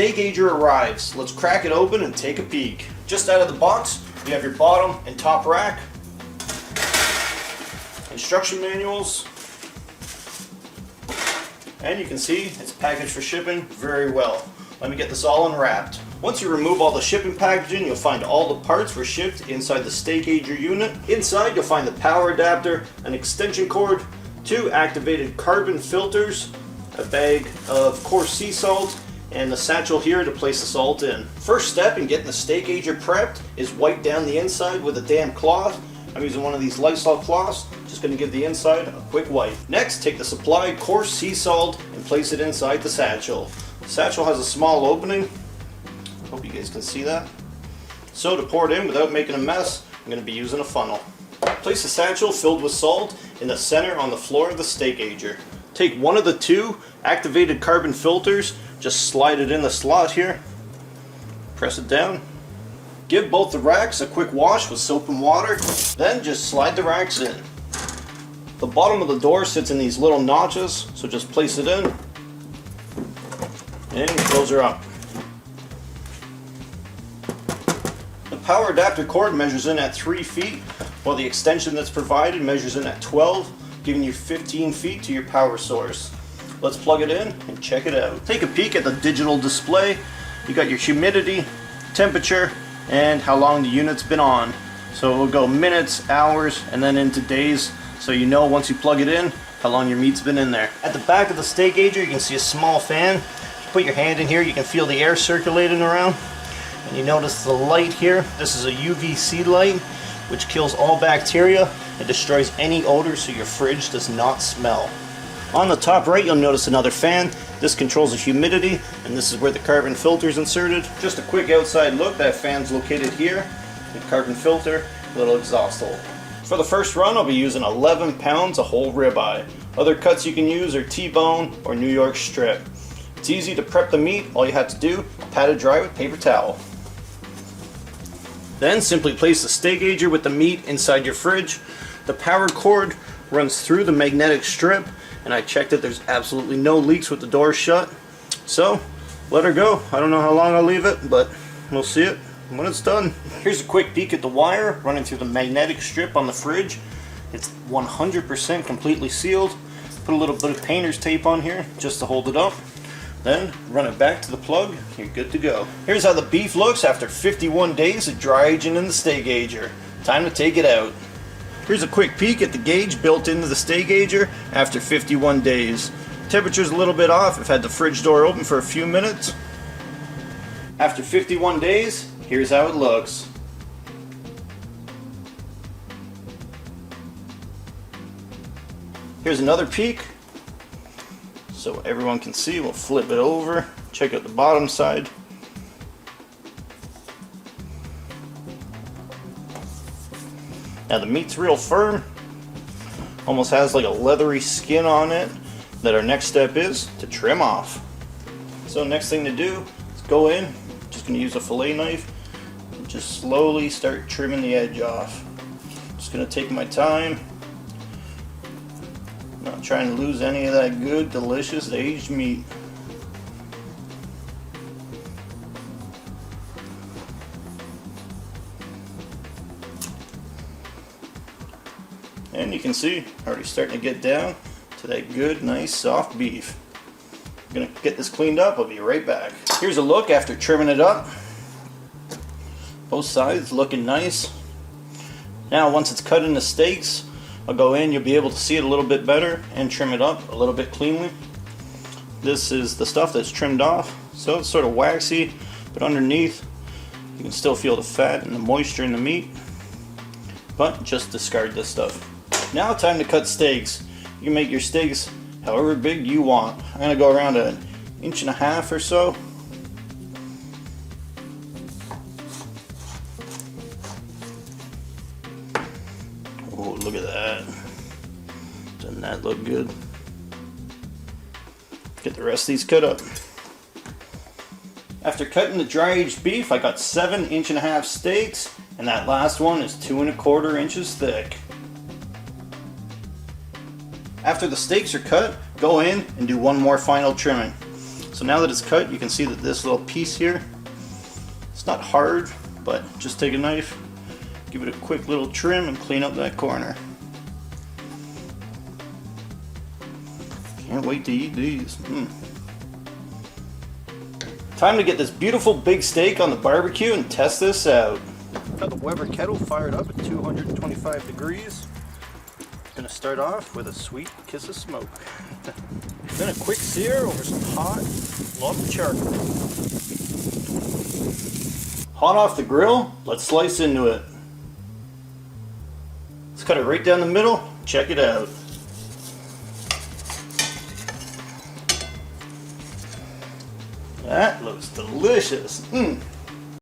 Steakager arrives. Let's crack it open and take a peek. Just out of the box, you have your bottom and top rack, instruction manuals, and you can see it's packaged for shipping very well. Let me get this all unwrapped. Once you remove all the shipping packaging, you'll find all the parts were shipped inside the Steakager unit. Inside you'll find the power adapter, an extension cord, 2 activated carbon filters, a bag of coarse sea salt, and the satchel here to place the salt in. First step in getting the Steakager prepped is wipe down the inside with a damp cloth. I'm using one of these Lysol cloths, just going to give the inside a quick wipe. Next, take the supplied coarse sea salt and place it inside the satchel. The satchel has a small opening. Hope you guys can see that. So to pour it in without making a mess, I'm going to be using a funnel. Place the satchel filled with salt in the center on the floor of the Steakager. Take one of the 2 activated carbon filters, just slide it in the slot here, press it down. Give both the racks a quick wash with soap and water, then just slide the racks in. The bottom of the door sits in these little notches, so just place it in and close her up. The power adapter cord measures in at 3 feet, while the extension that's provided measures in at 12, giving you 15 feet to your power source. Let's plug it in and check it out. Take a peek at the digital display. You got your humidity, temperature, and how long the unit's been on. So it will go minutes, hours, and then into days, so you know once you plug it in how long your meat's been in there. At the back of the Steakager you can see a small fan. If you put your hand in here you can feel the air circulating around. And you notice the light here. This is a UVC light which kills all bacteria and destroys any odor so your fridge does not smell. On the top right you'll notice another fan. This controls the humidity, and this is where the carbon filter is inserted. Just a quick outside look, that fan's located here. The carbon filter, little exhaust hole. For the first run I'll be using 11 pounds of whole ribeye. Other cuts you can use are T-bone or New York strip. It's easy to prep the meat. All you have to do, pat it dry with paper towel. Then simply place the Steakager with the meat inside your fridge. The power cord runs through the magnetic strip, and I checked that there's absolutely no leaks with the door shut. So let her go. I don't know how long I'll leave it, but we'll see it when it's done. Here's a quick peek at the wire running through the magnetic strip on the fridge. It's 100% completely sealed. Put a little bit of painter's tape on here just to hold it up. Then run it back to the plug. You're good to go. Here's how the beef looks after 51 days of dry aging in the Steakager. Time to take it out. Here's a quick peek at the gauge built into the Steakager after 51 days. Temperature's a little bit off. I've had the fridge door open for a few minutes. After 51 days, here's how it looks. Here's another peek so everyone can see. We'll flip it over, check out the bottom side. Now the meat's real firm, almost has like a leathery skin on it that our next step is to trim off. So next thing to do is go in, just going to use a fillet knife and just slowly start trimming the edge off. Just going to take my time, not trying to lose any of that good, delicious aged meat. And you can see, already starting to get down to that good, nice, soft beef. I'm going to get this cleaned up. I'll be right back. Here's a look after trimming it up. Both sides looking nice. Now once it's cut into steaks, I'll go in, you'll be able to see it a little bit better and trim it up a little bit cleanly. This is the stuff that's trimmed off, so it's sort of waxy, but underneath you can still feel the fat and the moisture in the meat. But just discard this stuff. Now time to cut steaks. You can make your steaks however big you want. I'm going to go around 1.5 inches or so. Oh, look at that. Doesn't that look good? Get the rest of these cut up. After cutting the dry aged beef, I got 7.5 inch steaks, and that last one is 2.25 inches thick. After the steaks are cut, go in and do one more final trimming. So now that it's cut, you can see that this little piece here, it's not hard, but just take a knife, give it a quick little trim and clean up that corner. Can't wait to eat these. Time to get this beautiful big steak on the barbecue and test this out. Got the Weber kettle fired up at 225 degrees. Gonna start off with a sweet kiss of smoke. Then a quick sear over some hot lump charcoal. Hot off the grill, let's slice into it. Let's cut it right down the middle, check it out. That looks delicious.